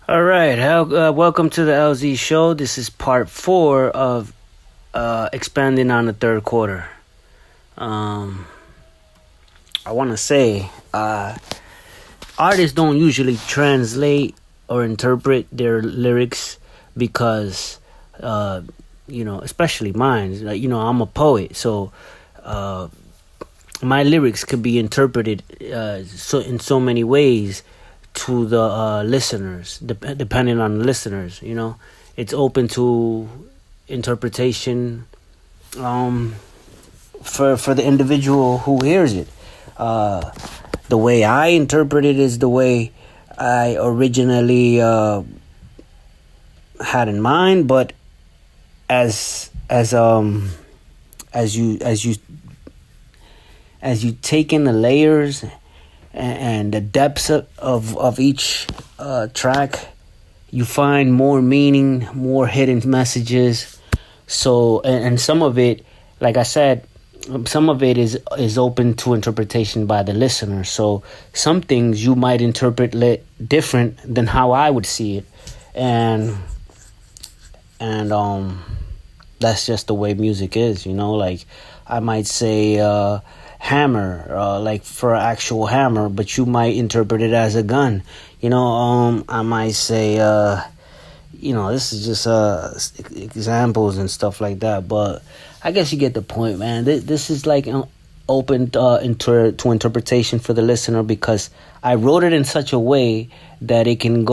All right, welcome to the LZ show. This is part 4 of expanding on the third quarter. I want to say artists don't usually translate or interpret their lyrics because, especially mine. Like, I'm a poet, so my lyrics could be interpreted in so many ways to the listeners, depending on the listeners. It's open to interpretation for the individual who hears it. The way I interpret it is the way I originally had in mind, but as you take in the layers and the depths of each track, you find more meaning, more hidden messages. So, and some of it, like I said, some of it is open to interpretation by the listener. So some things you might interpret different than how I would see it, and that's just the way music is. Like I might say hammer, like for an actual hammer, but you might interpret it as a gun. I might say, this is just examples and stuff like that, but I guess you get the point, man. This is like open to interpretation for the listener, because I wrote it in such a way that it can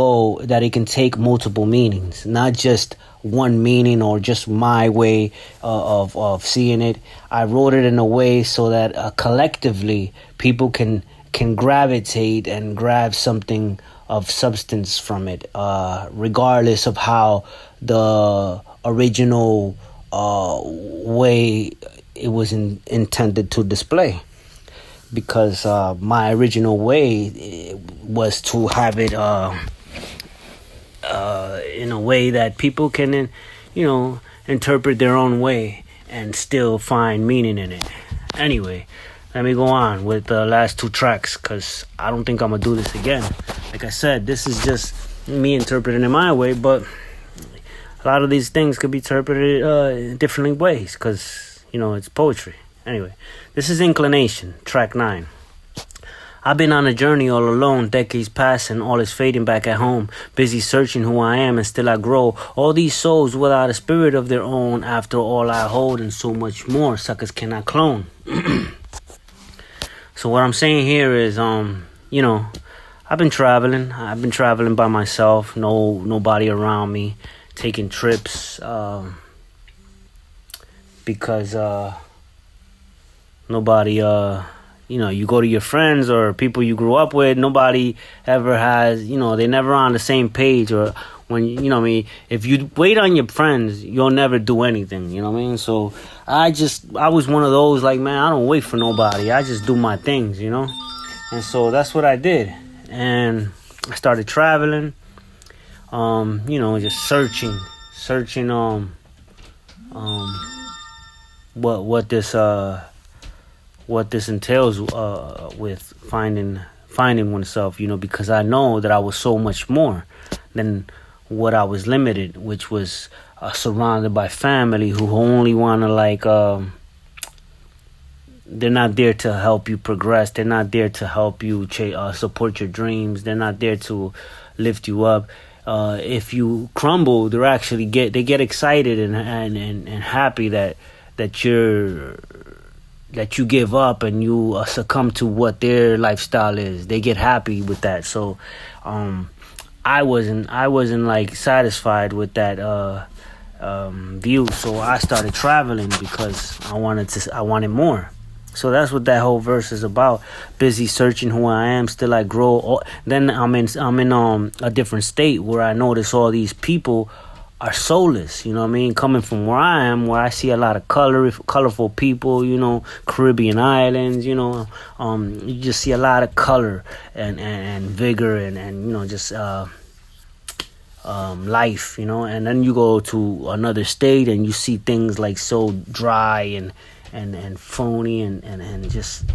take multiple meanings, not just one meaning or just my way of seeing it. I wrote it in a way so that collectively people can gravitate and grab something of substance from it, regardless of how the original way it was intended to display. Because my original way was to have it in a way that people can, interpret their own way and still find meaning in it. Anyway, let me go on with the last 2 tracks, because I don't think I'm going to do this again. Like I said, this is just me interpreting it my way, but a lot of these things could be interpreted in different ways, because, it's poetry. Anyway, this is Inclination, track 9. I've been on a journey all alone, decades passing, all is fading back at home. Busy searching who I am and still I grow. All these souls without a spirit of their own, after all I hold and so much more, suckers cannot clone. So what I'm saying here is, I've been traveling. I've been traveling by myself, nobody around me, taking trips, because nobody, you go to your friends or people you grew up with, nobody ever has, they never on the same page. Or when, if you wait on your friends, you'll never do anything, So I was one of those, like, man, I don't wait for nobody. I just do my things, And so that's what I did. And I started traveling, just searching, what this entails with finding oneself, because I know that I was so much more than what I was limited, which was surrounded by family who only want to, they're not there to help you progress. They're not there to help you support your dreams. They're not there to lift you up. If you crumble, they get excited and happy that you give up and you succumb to what their lifestyle is. They get happy with that. So I wasn't like satisfied with that view. So I started traveling because I wanted more. So that's what that whole verse is about. Busy searching who I am, still I grow. Then I'm in a different state where I notice all these people are soulless, coming from where I am, where I see a lot of colorful people, Caribbean islands, you just see a lot of color and vigor and just life, and then you go to another state and you see things like so dry and phony and just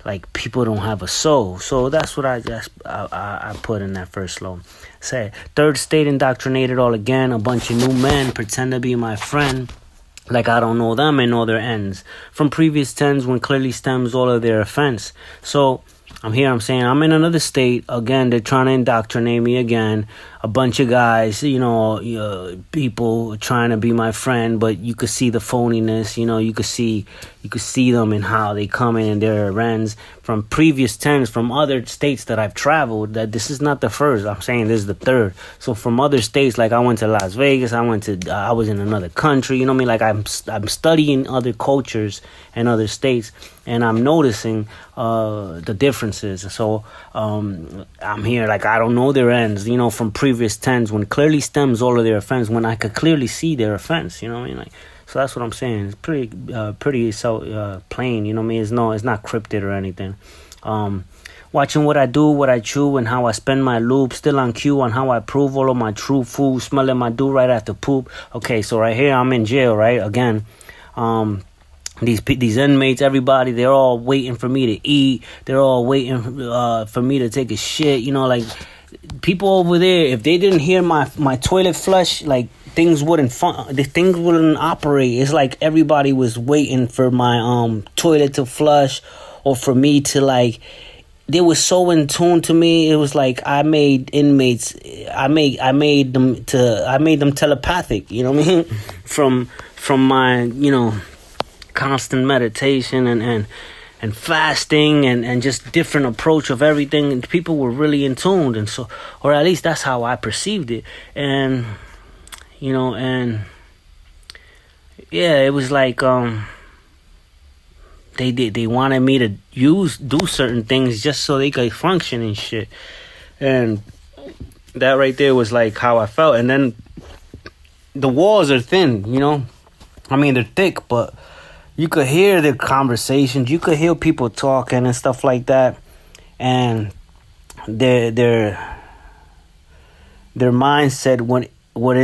like people don't have a soul. So that's what I put in that first flow. Say, third state indoctrinated all again. A bunch of new men pretend to be my friend, like I don't know them and know their ends. From previous tens when clearly stems all of their offense. So I'm here, I'm saying I'm in another state. Again, they're trying to indoctrinate me again. A bunch of guys, people trying to be my friend, but you could see the phoniness, you could see them and how they come in and their ends from previous tens from other states that I've traveled. That this is not the first, I'm saying this is the third. So from other states, like I went to Las Vegas, I was in another country, you know what I mean? Like I'm studying other cultures and other states, and I'm noticing the differences. So I'm here, like I don't know their ends, from previous tens when clearly stems all of their offense, when I could clearly see their offense, you know what I mean? Like, so that's what I'm saying. It's pretty plain, you know what I mean? It's not cryptid or anything. Watching what I do, what I chew, and how I spend my loop. Still on cue on how I prove all of my true food. Smelling my do right after poop. Okay, so right here I'm in jail, right? Again, these inmates, everybody, they're all waiting for me to eat. They're all waiting for me to take a shit. Like people over there, if they didn't hear my toilet flush, like things wouldn't operate. It's like everybody was waiting for my toilet to flush, or for me to like. They were so in tune to me. It was like I made inmates. I made them telepathic. You know what I mean? From my constant meditation and fasting and just different approach of everything. And people were really in tune, and so, or at least that's how I perceived it. And and yeah, it was like they wanted me to do certain things just so they could function and shit. And that right there was like how I felt. And then the walls are thin, I mean, they're thick, but you could hear the conversations. You could hear people talking and stuff like that. And their mindset would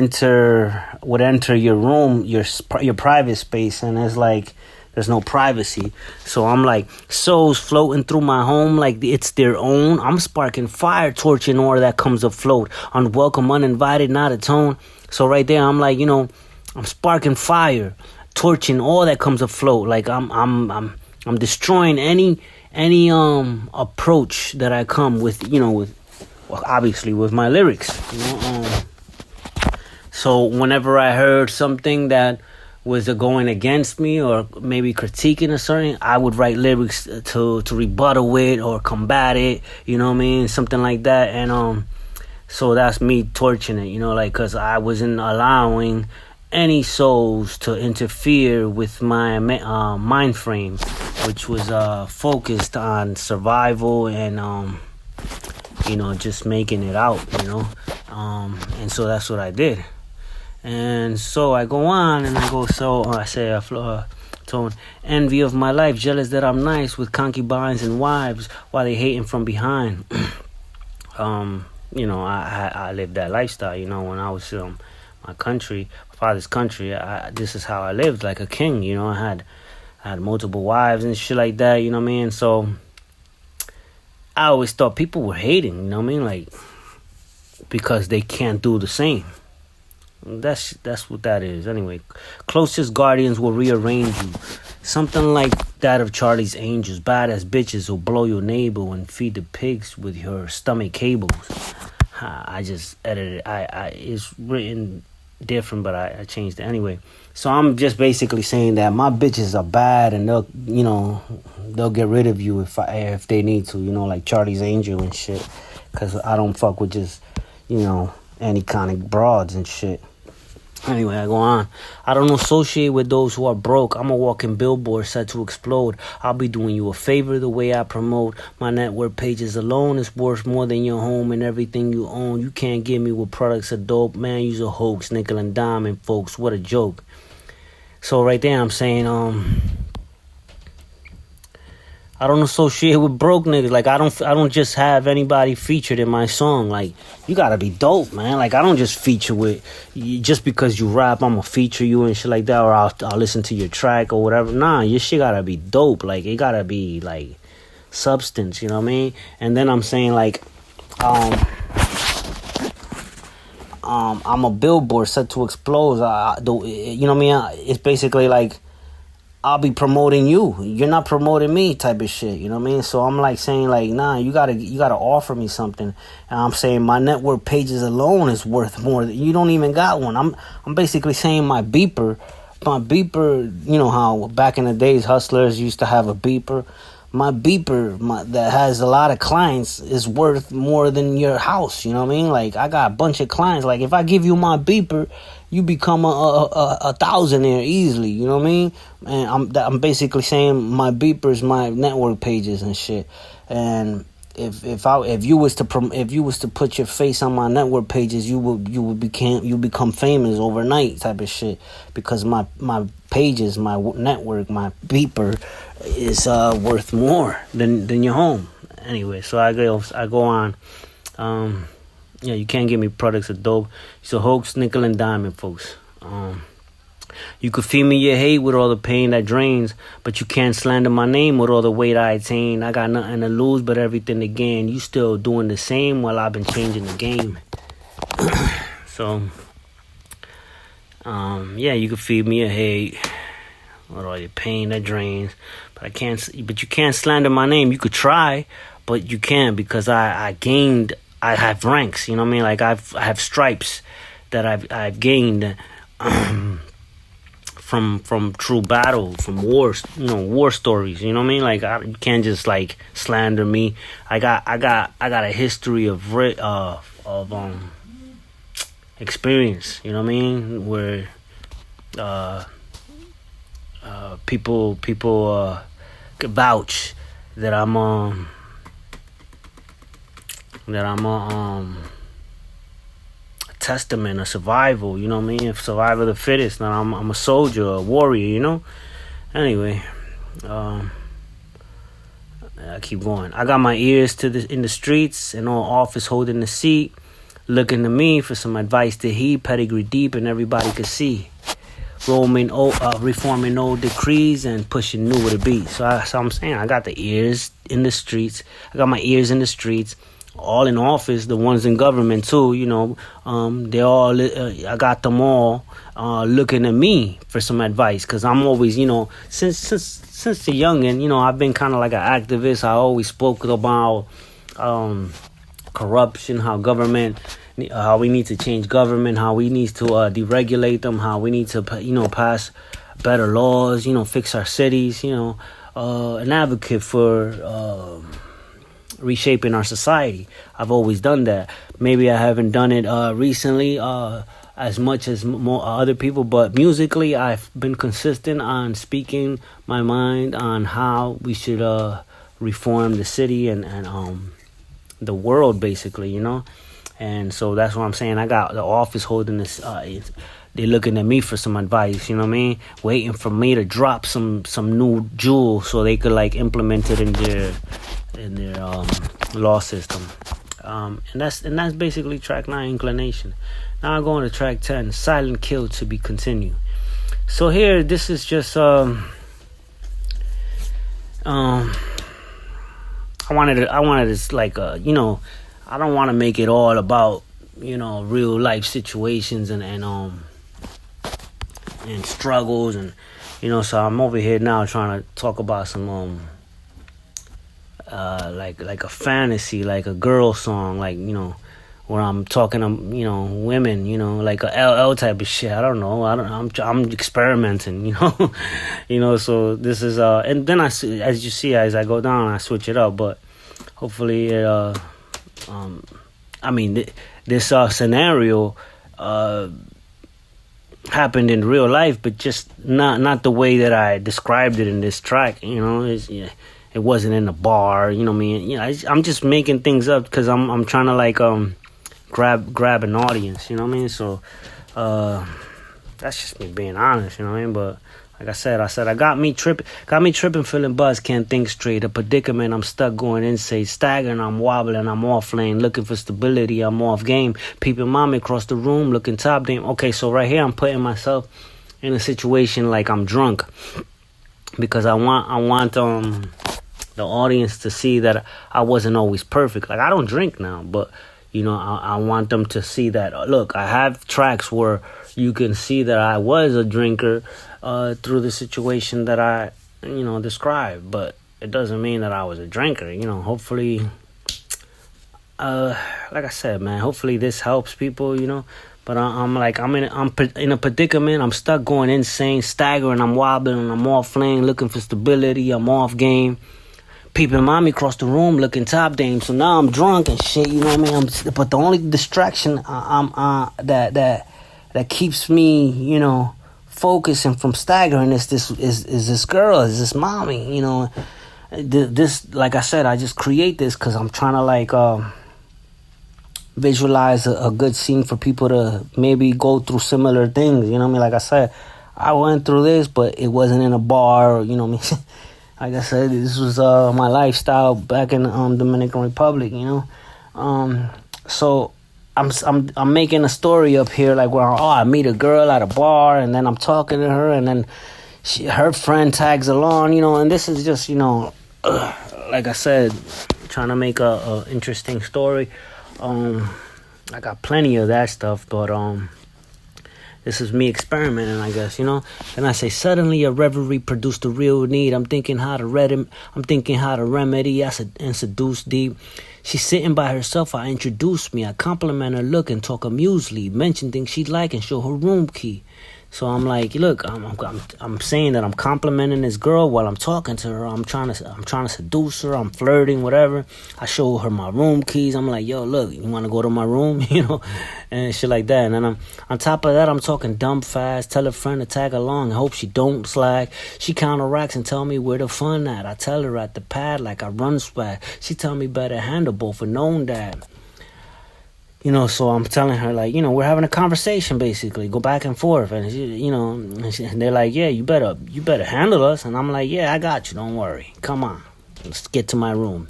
enter your room, your private space, and it's like there's no privacy. So I'm like souls floating through my home like it's their own. I'm sparking fire, torching all that comes afloat. Unwelcome, uninvited, not a tone. So right there, I'm like, I'm sparking fire, torching all that comes afloat. Like I'm destroying any approach that I come with, obviously with my lyrics. So whenever I heard something that was going against me or maybe critiquing or something, I would write lyrics to rebuttal it or combat it, you know what I mean? Something like that. And so that's me torching it, like, because I wasn't allowing any souls to interfere with my mind frame, which was focused on survival and just making it out, and so that's what I did. And so I go on and I go, tone, envy of my life, jealous that I'm nice with concubines and wives while they hating from behind. I lived that lifestyle, when I was my country, my father's country. This is how I lived, like a king, I had multiple wives and shit like that, you know what I mean? So I always thought people were hating, you know what I mean? Like, because they can't do the same. That's what that is. Anyway, closest guardians will rearrange you. Something like that of Charlie's Angels. Badass bitches will blow your neighbor and feed the pigs with your stomach cables. I just edited it. It's written different, but I changed it anyway. So I'm just basically saying that my bitches are bad, and they'll get rid of you if they need to. Like Charlie's Angel and shit. Because I don't fuck with just any kind of broads and shit. Anyway, I go on. I don't associate with those who are broke. I'm a walking billboard set to explode. I'll be doing you a favor the way I promote. My network pages alone is worth more than your home and everything you own. You can't get me with products of dope. Man, use a hoax, nickel and diamond, folks. What a joke. So right there, I'm saying, I don't associate with broke niggas. Like, I don't just have anybody featured in my song. Like, you gotta be dope, man. Like, I don't just feature with just because you rap, I'm gonna feature you and shit like that, or I'll listen to your track or whatever. Nah, your shit gotta be dope. Like, it gotta be like substance, you know what I mean? And then I'm saying like, I'm a billboard set to explode. You know what I mean? It's basically like I'll be promoting you. You're not promoting me, type of shit. You know what I mean? So I'm like saying like, nah, you gotta offer me something. And I'm saying my network pages alone is worth more. You don't even got one. I'm basically saying my beeper. You know how back in the days hustlers used to have a beeper. My beeper that has a lot of clients is worth more than your house. You know what I mean? Like, I got a bunch of clients. Like, if I give you my beeper, you become a thousandaire easily. You know what I mean? And I'm basically saying my beepers, my network pages and shit. And if you was to put your face on my network pages, you become famous overnight, type of shit. Because my pages, my network, my beeper is worth more than your home. Anyway, so I go on. Yeah, you can't give me products of dope. It's a hoax, nickel and diamond, folks. You could feed me your hate with all the pain that drains, but you can't slander my name with all the weight I attain. I got nothing to lose but everything to gain. You still doing the same while I've been changing the game. So, yeah, you could feed me your hate with all your pain that drains, but you can't slander my name. You could try, but you can't, because I have ranks, you know what I mean? Like I have stripes that I've gained from true battle, from wars, war stories, you know what I mean? Like you can't just like slander me. I got a history of experience, you know what I mean? Where people could vouch that I'm a testament, a survival, you know what I mean? Survival of the fittest. That I'm a soldier, a warrior, you know? Anyway, I keep going. I got my ears in the streets and on office holding the seat, looking to me for some advice to heed, pedigree deep and everybody could see. Reforming old decrees and pushing new with a beat. So I'm saying I got the ears in the streets. I got my ears in the streets. All in office, the ones in government too, you know, they all, I got them all looking at me for some advice, because I'm always, you know, since the youngin', you know, I've been kind of like an activist. I always spoke about corruption, how we need to change government, how we need to deregulate them, how we need to, you know, pass better laws, you know, fix our cities, you know, an advocate for reshaping our society. I've always done that. Maybe I haven't done it recently as much as more other people, but musically I've been consistent on speaking my mind on how we should reform the city and the world, basically, you know. And so that's what I'm saying. I got the office holding this. They're looking at me for some advice, you know what I mean? Waiting for me to drop some new jewel so they could like implement it in their law system. And that's basically track 9, Inclination. Now I go on to track 10, Silent Kill, to be continued. So here, this is just I wanted to like you know, I don't want to make it all about, you know, real life situations and struggles, and you know, so I'm over here now trying to talk about some like a fantasy, like a girl song, like, you know, where I'm talking to, you know, women, you know, like a LL type of shit. I don't know. I'm experimenting, you know. You know, so this is and then as you see, as I go down, I switch it up, but hopefully it I mean, this scenario happened in real life, but just not the way that I described it in this track. You know, it wasn't in a bar. You know what I mean? You know, I'm just making things up because I'm trying to like grab an audience. You know what I mean? So that's just me being honest. You know what I mean? But like I said, I got me tripping, feeling buzzed, can't think straight. A predicament, I'm stuck, going insane, staggering, I'm wobbling, I'm off lane, looking for stability, I'm off game. Peeping mommy across the room, looking top dame. Okay, so right here, I'm putting myself in a situation like I'm drunk, because I want the audience to see that I wasn't always perfect. Like, I don't drink now, but I want them to see that, look, I have tracks where you can see that I was a drinker through the situation that I described, but it doesn't mean that I was a drinker. Hopefully, like I said, man, hopefully this helps people, but I'm in a predicament. I'm stuck, going insane, staggering, I'm wobbling, I'm off lane, looking for stability, I'm off game. Peeping mommy across the room looking top dame. So now I'm drunk and shit, you know what I mean? But the only distraction that keeps me, focusing from staggering is this girl, is this mommy, This, like I said, I just create this because I'm trying to visualize a good scene for people to maybe go through similar things, you know what I mean? Like I said, I went through this, but it wasn't in a bar, you know what I mean? Like I said, this was my lifestyle back in Dominican Republic, So I'm making a story up here, like where I meet a girl at a bar, and then I'm talking to her, and then her friend tags along, and this is just like I said, trying to make a interesting story. I got plenty of that stuff, but this is me experimenting, I guess, And I say, suddenly a reverie produced a real need. I'm thinking how to remedy and seduce deep. She's sitting by herself. I introduce me. I compliment her look and talk amusely. Mention things she'd like and show her room key. So I'm like, look, I'm saying that I'm complimenting this girl while I'm talking to her. I'm trying to seduce her. I'm flirting, whatever. I show her my room keys. I'm like, yo, look, you want to go to my room, and shit like that. And then on top of that, I'm talking dumb fast. Tell a friend to tag along. I hope she don't slack. She counteracts and tell me where the fun at. I tell her at the pad like I run swag. She tell me better handle both for known that. So I'm telling her, like, we're having a conversation, basically, go back and forth, and and they're like, yeah, you better handle us, and I'm like, yeah, I got you, don't worry, come on, let's get to my room.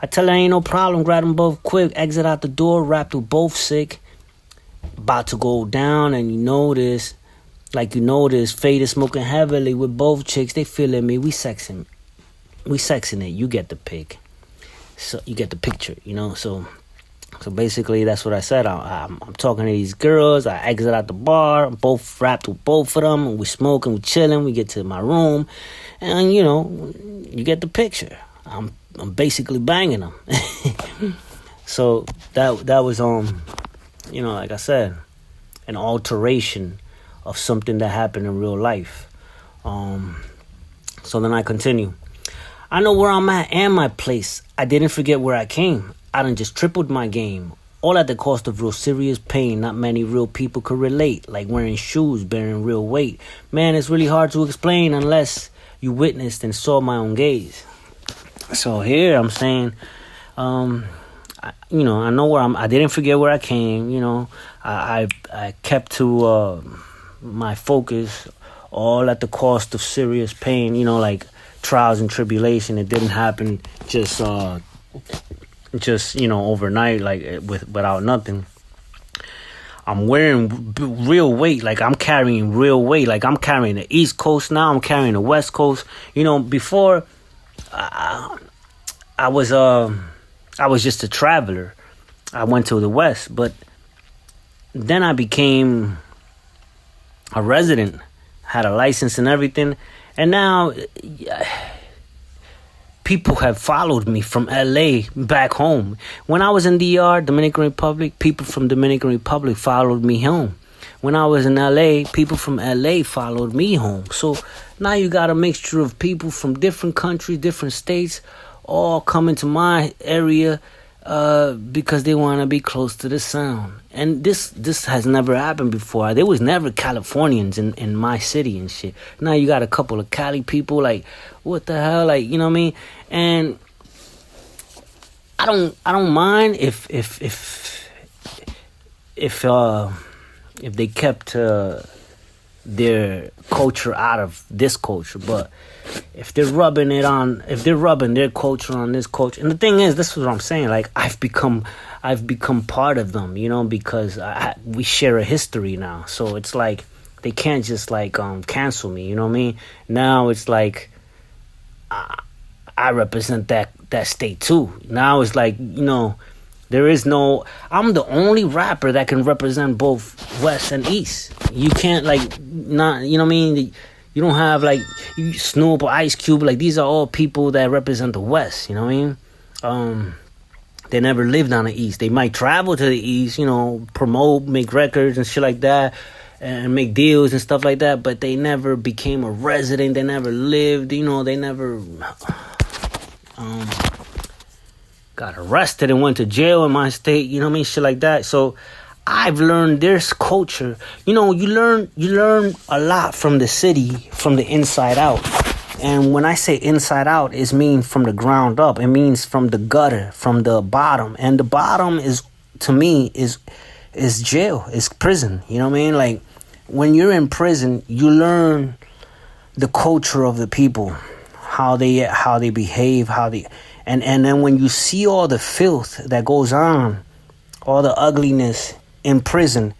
I tell her ain't no problem, grab them both quick, exit out the door, wrapped through both sick, about to go down, and Fade is smoking heavily with both chicks, they feeling me, we sexing it, you get the pic, so you get the picture, So basically, that's what I said. I'm talking to these girls. I exit out the bar. I'm both wrapped with both of them. We smoking, we chilling. We get to my room, and you get the picture. I'm basically banging them. So that was like I said, an alteration of something that happened in real life. So then I continue. I know where I'm at and my place. I didn't forget where I came. I done just tripled my game. All at the cost of real serious pain. Not many real people could relate. Like wearing shoes, bearing real weight. Man, it's really hard to explain unless you witnessed and saw my own gaze. So here I'm saying, I know where I didn't forget where I came. I kept to my focus, all at the cost of serious pain. Like trials and tribulation. It didn't happen just overnight, like without nothing. I'm wearing real weight, like I'm carrying real weight, like I'm carrying the East Coast now, I'm carrying the West Coast. Before I was just a traveler. I went to the West, but then I became a resident, had a license and everything, and now people have followed me from LA back home. When I was in DR, Dominican Republic, people from Dominican Republic followed me home. When I was in LA, people from LA followed me home. So now you got a mixture of people from different countries, different states, all coming to my area because they want to be close to the sound. And this has never happened before. There was never Californians in my city and shit. Now you got a couple of Cali people, like, what the hell, like, you know what I mean? And I don't mind if they kept their culture out of this culture, but if they're rubbing their culture on this culture, and the thing is, this is what I'm saying, like I've become part of them, because we share a history now, so it's like they can't just like cancel me, you know what I mean? Now it's like I represent that state too. Now it's like, there is no. I'm the only rapper that can represent both West and East. You can't not. You know what I mean? You don't have Snoop or Ice Cube. Like, these are all people that represent the West. You know what I mean? They never lived on the East. They might travel to the East, promote, make records and shit like that, and make deals and stuff like that. But they never became a resident. They never lived. They never got arrested and went to jail in my state. You know what I mean? Shit like that. So I've learned there's culture. You learn a lot from the city, from the inside out. And when I say inside out, it means from the ground up. It means from the gutter, from the bottom. And the bottom is, to me, is jail, is prison. You know what I mean? Like, when you're in prison, you learn the culture of the people, how they behave, and then when you see all the filth that goes on, all the ugliness in prison,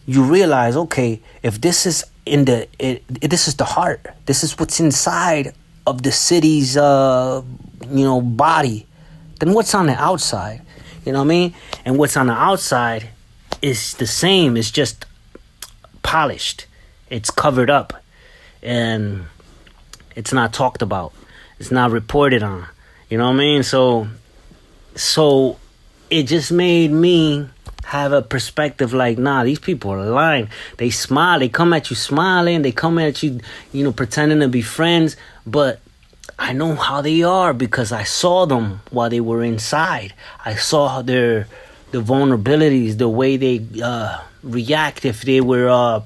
you realize, okay, if this is this is the heart. This is what's inside of the city's, body. Then what's on the outside? You know what I mean? And what's on the outside is the same. It's just polished. It's covered up. And it's not talked about. It's not reported on. You know what I mean? So it just made me have a perspective like, nah, these people are lying. They smile. They come at you smiling. They come at you, pretending to be friends. But I know how they are because I saw them while they were inside. I saw the vulnerabilities, the way they react if they were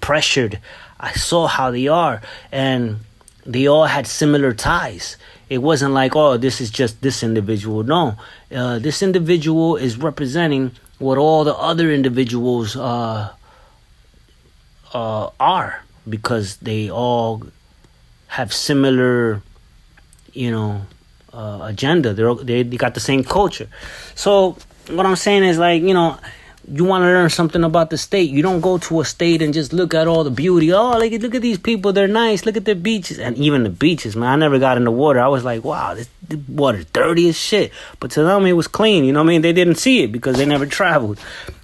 pressured. I saw how they are. And they all had similar ties. It wasn't like, oh, this is just this individual. No, this individual is representing what all the other individuals are, because they all have similar, agenda. They got the same culture. So what I'm saying is, you want to learn something about the state. You don't go to a state and just look at all the beauty. Oh, look at these people. They're nice. Look at their beaches. And even the beaches, man. I never got in the water. I was like, wow, this water's dirty as shit. But to them, it was clean. You know what I mean? They didn't see it because they never traveled.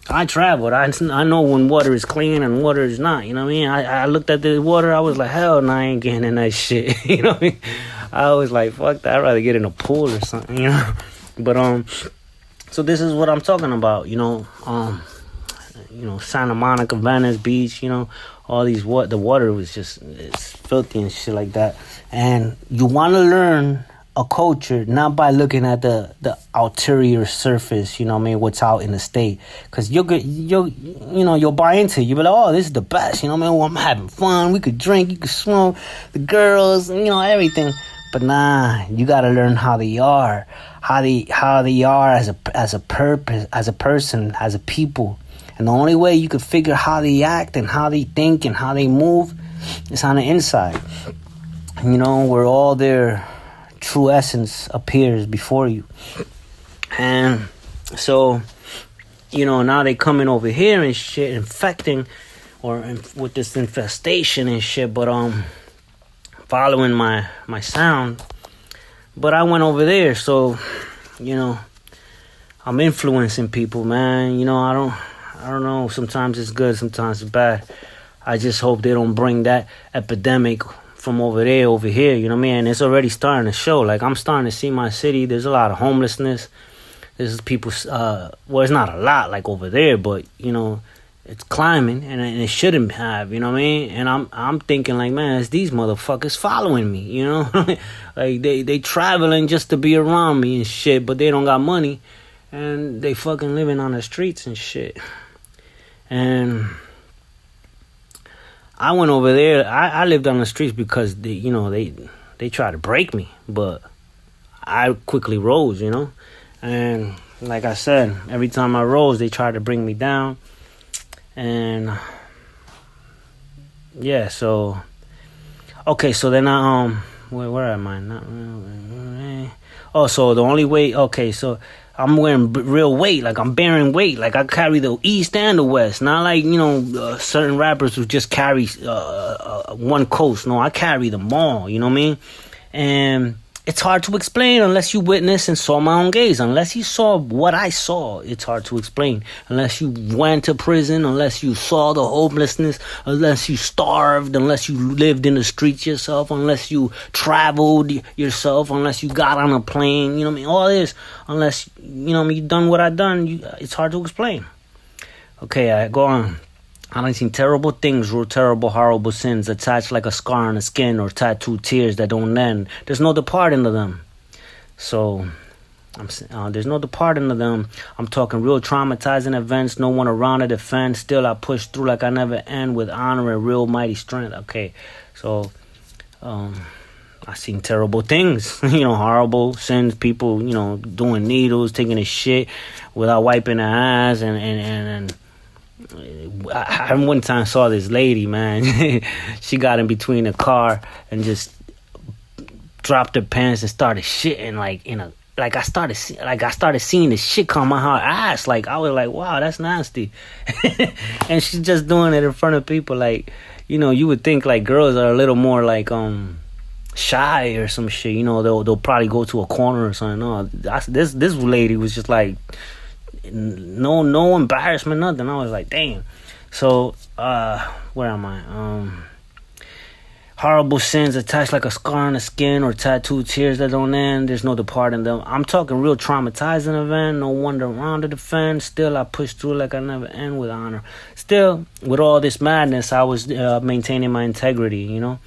I traveled. I know when water is clean and water is not. You know what I mean? I looked at the water. I was like, hell no, I ain't getting in that shit. You know what I mean? I was like, fuck that. I'd rather get in a pool or something, But, so this is what I'm talking about, Santa Monica, Venice Beach, all these, the water was just, it's filthy and shit like that. And you want to learn a culture not by looking at the ulterior surface, what's out in the state. Because you'll buy into it. You'll be like, oh, this is the best, well, I'm having fun. We could drink, you could smoke, the girls, everything. But nah, you got to learn how they are. How they are as a purpose, as a person, as a people. And the only way you could figure how they act and how they think and how they move is on the inside. Where all their true essence appears before you. And so, now they coming over here and shit, infecting with this infestation and shit, but following my sound. But I went over there, so, I'm influencing people, man. I don't know. Sometimes it's good, sometimes it's bad. I just hope they don't bring that epidemic from over there over here, you know what I mean? And it's already starting to show. Like, I'm starting to see my city. There's a lot of homelessness. There's people, well, it's not a lot like over there, but, it's climbing, and it shouldn't have, you know what I mean? And I'm thinking like, man, it's these motherfuckers following me, like they traveling just to be around me and shit, but they don't got money, and they fucking living on the streets and shit. And I went over there. I lived on the streets because they tried to break me, but I quickly rose, And like I said, every time I rose, they tried to bring me down. And yeah, so okay, so then where am I? So the only way, okay, so I'm wearing real weight, like I'm bearing weight, like I carry the East and the West, not like certain rappers who just carry one coast. No, I carry them all, you know what I mean? And it's hard to explain unless you witnessed and saw my own gaze. Unless you saw what I saw, it's hard to explain. Unless you went to prison, unless you saw the hopelessness, unless you starved, unless you lived in the streets yourself, unless you traveled yourself, unless you got on a plane, you know what I mean? All this, unless, you know what I mean, you done what I done, it's hard to explain. Okay, I go on. I done seen terrible things, real terrible, horrible sins attached like a scar on the skin or tattooed tears that don't end. There's no departing of them. So, there's no departing of them. I'm talking real traumatizing events, no one around to defend. Still, I push through like I never end with honor and real mighty strength. Okay, so, I seen terrible things, horrible sins, people, doing needles, taking a shit without wiping their ass, and I one time saw this lady, man. She got in between the car and just dropped her pants and started shitting I started seeing the shit come out her ass. Like I was like, wow, that's nasty. And she's just doing it in front of people. Like, you would think like girls are a little more like shy or some shit. They'll probably go to a corner or something. No, this lady was just like, no embarrassment, nothing. I was like, damn. So, where am I? Horrible sins attached like a scar on the skin or tattooed tears that don't end. There's no departing them. I'm talking real traumatizing event. No wonder around to defend. Still, I push through like I never end with honor. Still, with all this madness, I was maintaining my integrity, Then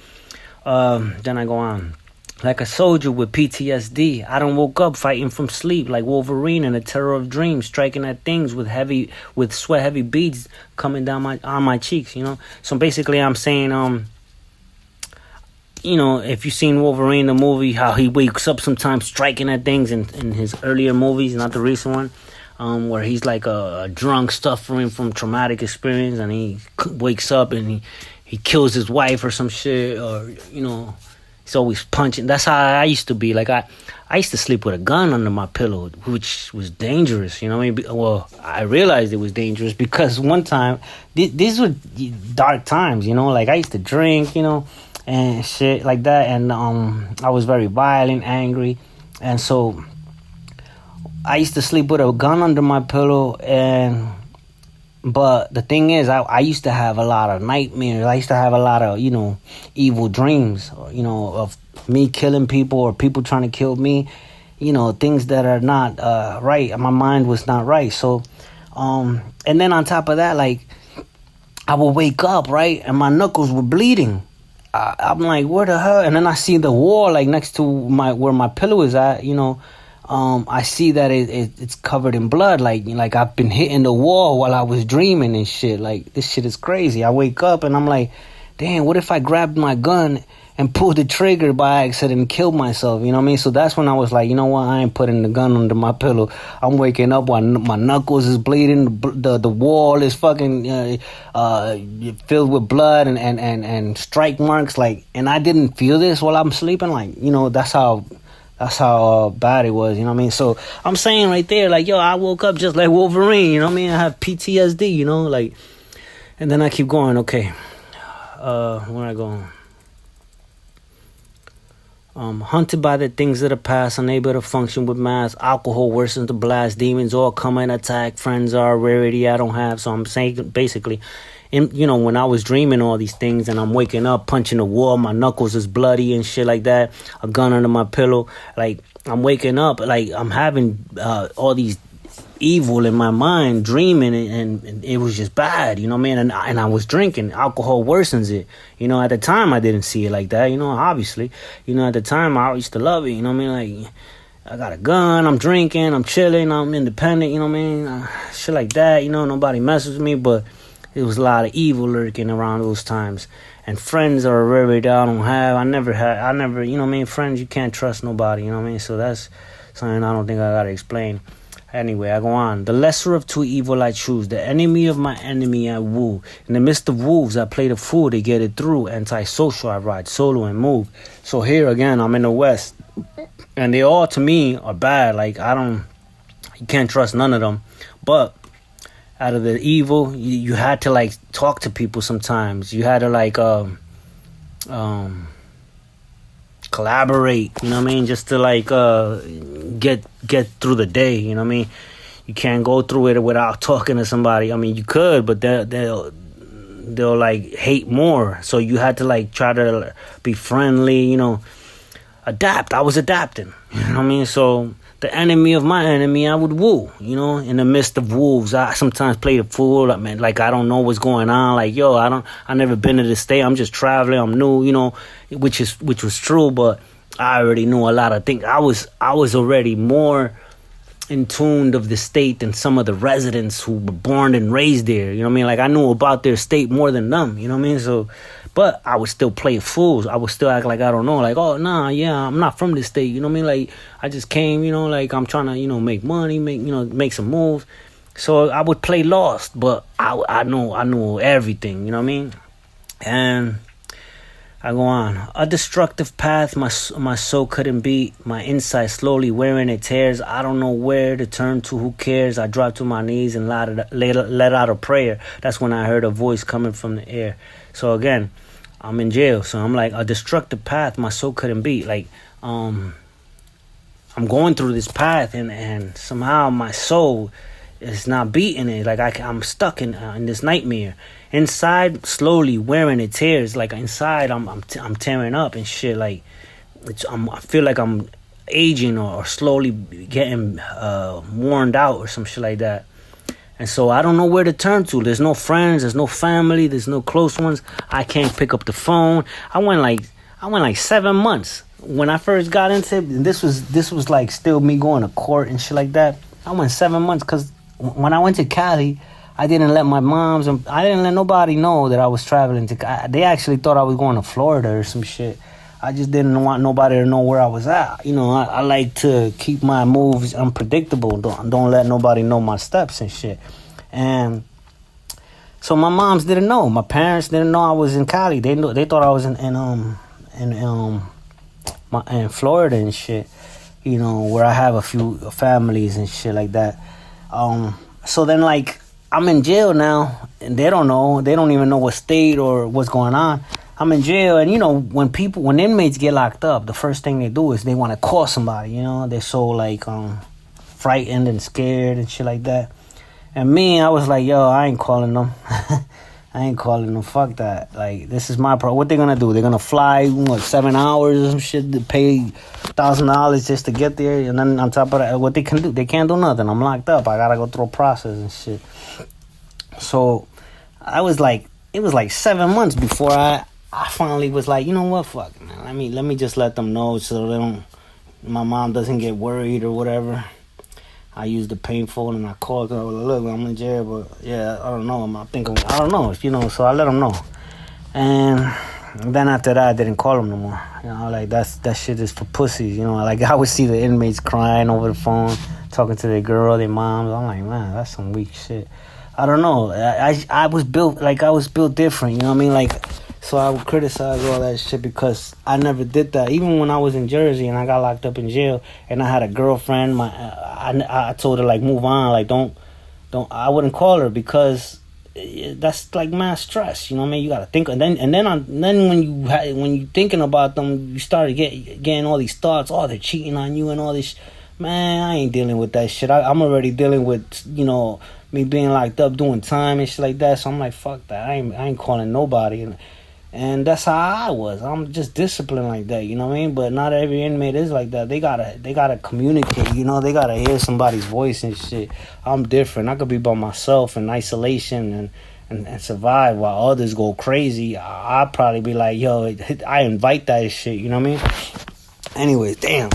I go on. Like a soldier with PTSD, I done woke up fighting from sleep like Wolverine in a terror of dreams, striking at things with sweat heavy beads coming down on my cheeks, So basically I'm saying, if you've seen Wolverine, the movie, how he wakes up sometimes striking at things in his earlier movies, not the recent one, where he's like a drunk suffering from traumatic experience and he wakes up and he kills his wife or some shit, or, he's always punching. That's how I used to be. Like I used to sleep with a gun under my pillow, which was dangerous. Well, I realized it was dangerous because one time, these were dark times. Like I used to drink, and shit like that, and I was very violent, angry, and so I used to sleep with a gun under my pillow. But the thing is, I used to have a lot of nightmares. I used to have a lot of, evil dreams, of me killing people or people trying to kill me, things that are not right. My mind was not right. So, and then on top of that, like, I would wake up, right, and my knuckles were bleeding. I'm like, where the hell? And then I see the wall, like, next to where my pillow is at, I see that it's covered in blood, like I've been hitting the wall while I was dreaming and shit. Like, this shit is crazy. I wake up and I'm like, damn, what if I grabbed my gun and pulled the trigger by accident and killed myself? You know what I mean? So that's when I was like, you know what? I ain't putting the gun under my pillow. I'm waking up while my knuckles is bleeding. The wall is fucking filled with blood and strike marks. Like, and I didn't feel this while I'm sleeping. Like, that's how bad it was, So I'm saying right there, like, I woke up just like Wolverine, I have PTSD, like, and then I keep going. Okay, where I go? Hunted by the things of the past, unable to function with mass. Alcohol worsens the blast. Demons all come and attack. Friends are a rarity I don't have. So I'm saying, basically, when I was dreaming all these things and I'm waking up, punching the wall, my knuckles is bloody and shit like that, a gun under my pillow, like, I'm waking up, like, I'm having all these evil in my mind, dreaming, and it was just bad, and I was drinking. Alcohol worsens it. At the time I didn't see it like that, obviously. At the time I used to love it, like, I got a gun, I'm drinking, I'm chilling, I'm independent, shit like that, nobody messes with me. But there was a lot of evil lurking around those times. And friends are a rarity I don't have. I never, friends, you can't trust nobody, So that's something I don't think I gotta explain. Anyway, I go on. The lesser of two evil I choose. The enemy of my enemy I woo. In the midst of wolves, I play the fool to get it through. Antisocial, I ride solo and move. So here again, I'm in the West. And they all, to me, are bad. Like, you can't trust none of them. But out of the evil, you had to, like, talk to people sometimes. You had to, like, come collaborate, you know what I mean, just to like get through the day, you know what I mean. You can't go through it without talking to somebody. I mean, you could, but they'll like hate more. So you had to like try to be friendly, you know, adapt. I was adapting, you know what I mean. So the enemy of my enemy, I would woo, you know. In the midst of wolves, I sometimes play the fool. Like, man, like I don't know what's going on. Like, yo, I never been to this state. I'm just traveling. I'm new, you know, which was true. But I already knew a lot of things. I was already more in tune of the state than some of the residents who were born and raised there. You know what I mean? Like I knew about their state more than them. You know what I mean? So, but I would still play fools. I would still act like I don't know. Like, oh, nah, yeah, I'm not from this state. You know what I mean? Like I just came. You know, like I'm trying to, you know, make money, make some moves. So I would play lost, but I knew everything. You know what I mean? And I go on. A destructive path my soul couldn't beat. My inside slowly wearing its hairs. I don't know where to turn to. Who cares? I dropped to my knees and let out a prayer. That's when I heard a voice coming from the air. So again, I'm in jail. So I'm like, a destructive path my soul couldn't beat. Like, I'm going through this path and somehow my soul is not beating it. Like I'm stuck in this nightmare. Inside, slowly wearing its hairs. Like inside, I'm tearing up and shit. Like I feel like I'm aging or slowly getting worn out or some shit like that. And so I don't know where to turn to. There's no friends. There's no family. There's no close ones. I can't pick up the phone. I went like 7 months when I first got into it. And this was like still me going to court and shit like that. I went 7 months because when I went to Cali, I didn't let my moms and I didn't let nobody know that I was traveling to. They actually thought I was going to Florida or some shit. I just didn't want nobody to know where I was at. You know, I like to keep my moves unpredictable. Don't let nobody know my steps and shit. And so my moms didn't know. My parents didn't know I was in Cali. They thought I was in Florida and shit. You know, where I have a few families and shit like that. So then like I'm in jail now, and they don't know. They don't even know what state or what's going on. I'm in jail, and you know, when inmates get locked up, the first thing they do is they want to call somebody. You know, they're so like frightened and scared and shit like that. And me, I was like, yo, I ain't calling them. I ain't calling them. Fuck that. Like, this is my problem. What they gonna do? They're gonna fly 7 hours or some shit to pay $1,000 just to get there, and then on top of that, what they can do? They can't do nothing. I'm locked up. I gotta go through a process and shit. So it was like 7 months before I finally was like, you know what, fuck, man. Let me just let them know so my mom doesn't get worried or whatever. I used the payphone and I called her. Look, I'm in jail, but yeah, I don't know. I don't know, you know. So I let them know, and then after that, I didn't call them no more. You know, like that shit is for pussies. You know, like I would see the inmates crying over the phone, talking to their girl, their moms. I'm like, man, that's some weak shit. I don't know. I was built different. You know what I mean? Like, so I would criticize all that shit because I never did that. Even when I was in Jersey and I got locked up in jail and I had a girlfriend, I told her like move on, like don't. I wouldn't call her because that's like mass stress. You know what I mean? You gotta think, and then when you thinking about them, you started getting all these thoughts. Oh, they're cheating on you and all this. Man, I ain't dealing with that shit. I'm already dealing with, you know, me being locked up, doing time and shit like that. So I'm like, fuck that. I ain't calling nobody. And that's how I was. I'm just disciplined like that, you know what I mean? But not every inmate is like that. They gotta communicate, you know. They gotta hear somebody's voice and shit. I'm different. I could be by myself in isolation and survive while others go crazy. I'd probably be like, yo, I invite that shit, you know what I mean? Anyways, damn.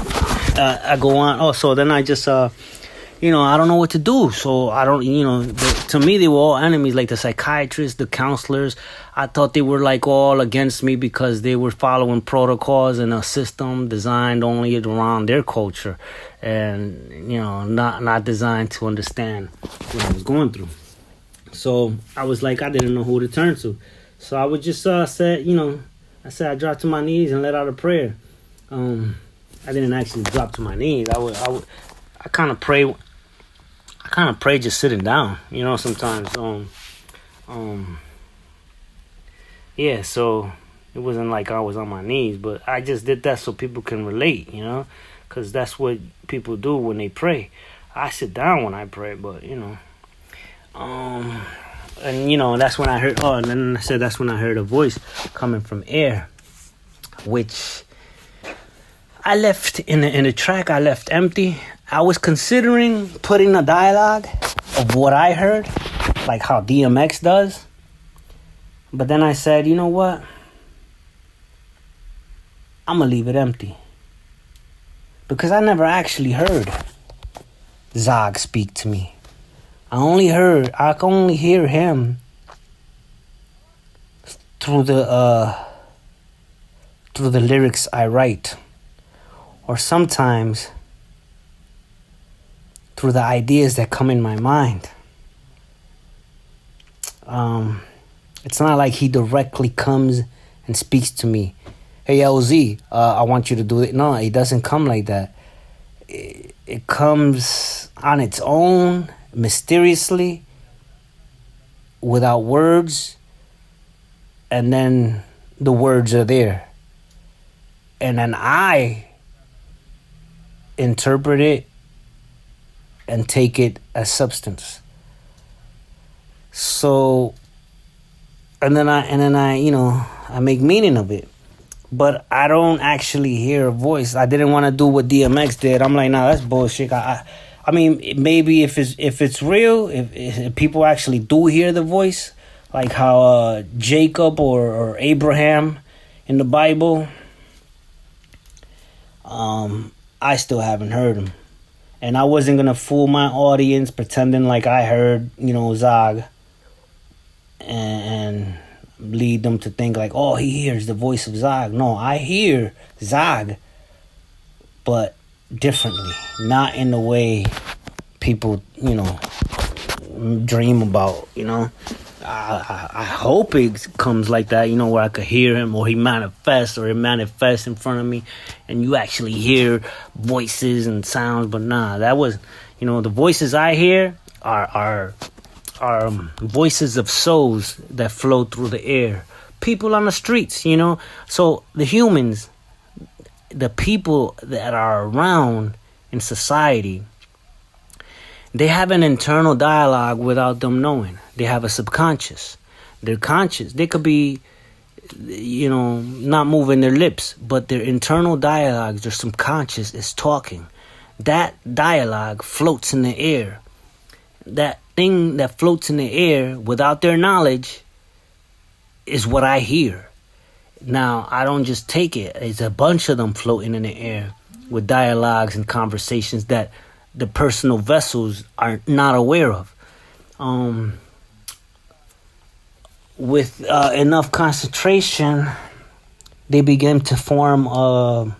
I go on. Oh, so then I just, you know, I don't know what to do. So I don't, you know, to me, they were all enemies, like the psychiatrists, the counselors. I thought they were like all against me because they were following protocols and a system designed only around their culture and, you know, not designed to understand what I was going through. So I was like, I didn't know who to turn to. So I would just said, you know, I dropped to my knees and let out a prayer. I didn't actually drop to my knees. I kind of pray. I kind of pray just sitting down, you know. Sometimes, yeah. So It wasn't like I was on my knees, but I just did that so people can relate, you know, because that's what people do when they pray. I sit down when I pray, but you know, and you know that's when I heard. Oh, and then I said that's when I heard a voice coming from air, which I left in the track. I left empty. I was considering putting a dialogue of what I heard, like how DMX does, but then I said, you know what? I'm gonna leave it empty because I never actually heard Zog speak to me. I can only hear him through the lyrics I write, or sometimes through the ideas that come in my mind. It's not like he directly comes and speaks to me. Hey, LZ, I want you to do it. No, it doesn't come like that. It comes on its own, mysteriously, without words, and then the words are there. And then I interpret it and take it as substance. So, and then I, you know, I make meaning of it. But I don't actually hear a voice. I didn't want to do what DMX did. I'm like, nah, that's bullshit. I mean, maybe if it's real, if people actually do hear the voice, like how Jacob or Abraham in the Bible, I still haven't heard him. And I wasn't gonna fool my audience pretending like I heard, you know, Zog, and lead them to think like, oh, he hears the voice of Zog. No, I hear Zog, but differently, not in the way people, you know, dream about, you know. I hope it comes like that, you know, where I could hear him, or he manifests, or it manifests in front of me and you actually hear voices and sounds. But nah, that was, you know, the voices I hear are voices of souls that flow through the air. People on the streets, you know. So the humans, the people that are around in society, they have an internal dialogue without them knowing. They have a subconscious. They're conscious. They could be, you know, not moving their lips, but their internal dialogues, their subconscious is talking. That dialogue floats in the air. That thing that floats in the air without their knowledge is what I hear. Now, I don't just take it. It's a bunch of them floating in the air with dialogues and conversations that the personal vessels are not aware of. With enough concentration, they begin to form a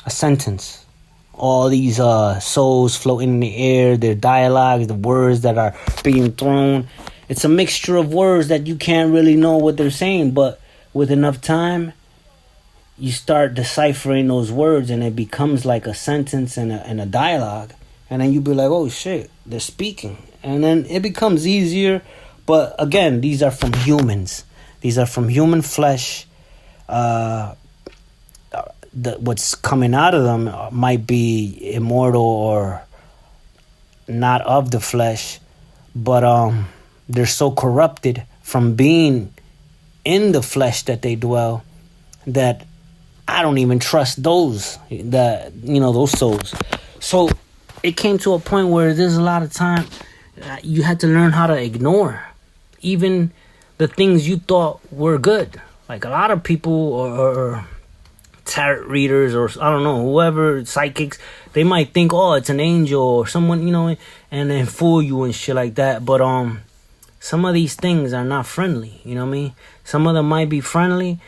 sentence. All these souls floating in the air, their dialogues, the words that are being thrown. It's a mixture of words that you can't really know what they're saying, but with enough time, you start deciphering those words and it becomes like a sentence and a dialogue. And then you be like, oh shit, they're speaking. And then it becomes easier. But again, these are from humans. These are from human flesh. What's coming out of them might be immortal or not of the flesh. But they're so corrupted from being in the flesh that they dwell that I don't even trust those souls. So it came to a point where there's a lot of time you had to learn how to ignore even the things you thought were good. Like a lot of people or tarot readers or I don't know, whoever, psychics, they might think, oh, it's an angel or someone, you know, and then fool you and shit like that. But some of these things are not friendly, you know what I mean? Some of them might be friendly,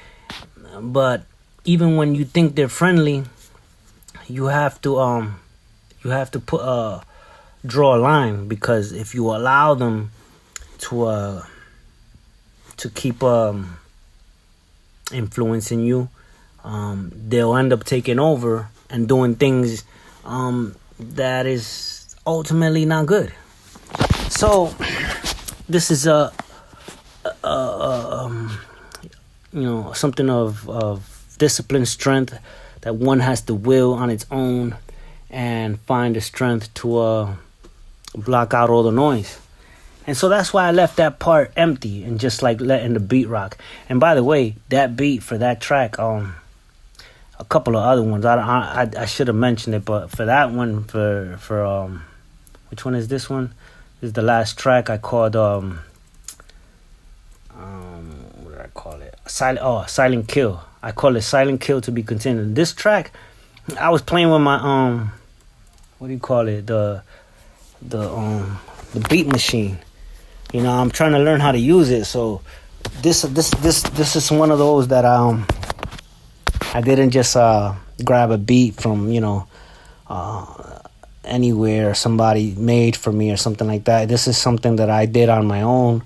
but even when you think they're friendly, you have to put draw a line, because if you allow them to keep influencing you, they'll end up taking over and doing things that is ultimately not good. So this is something of discipline, strength, that one has to will on its own and find the strength to block out all the noise. And so that's why I left that part empty and just like letting the beat rock. And by the way, that beat for that track, a couple of other ones, I should have mentioned it, but for that one, for which one is this one? This is the last track I called what did I call it? Silent Kill. I call it Silent Kill to be continued. This track, I was playing with my what do you call it? The beat machine. I'm trying to learn how to use it. So this is one of those that I didn't just grab a beat from anywhere somebody made for me or something like that. This is something that I did on my own,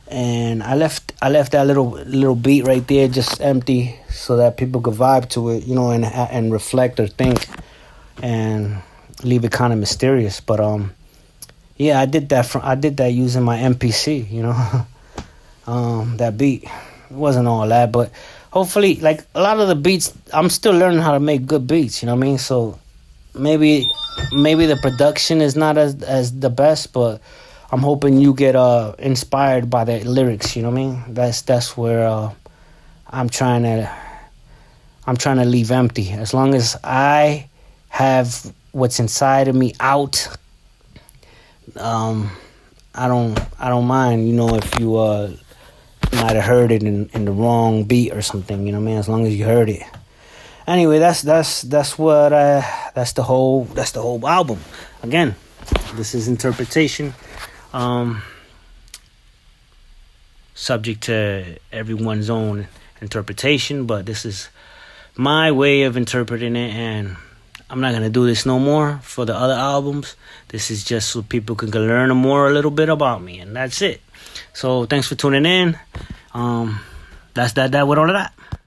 and I left that little beat right there just empty so that people could vibe to it, and reflect or think and leave it kind of mysterious. But yeah, I did that using my MPC, that beat. It wasn't all that, but hopefully, like a lot of the beats, I'm still learning how to make good beats, you know what I mean? So maybe the production is not as the best, but I'm hoping you get inspired by the lyrics, you know what I mean? That's where I'm trying to leave empty. As long as I have what's inside of me out, I don't mind, if you might have heard it in the wrong beat or something, you know what I mean? As long as you heard it. Anyway, that's the whole album. Again, this is interpretation, subject to everyone's own interpretation, but this is my way of interpreting it, and I'm not going to do this no more for the other albums. This is just so people can learn a little bit about me, and that's it. So thanks for tuning in. That's that with all of that.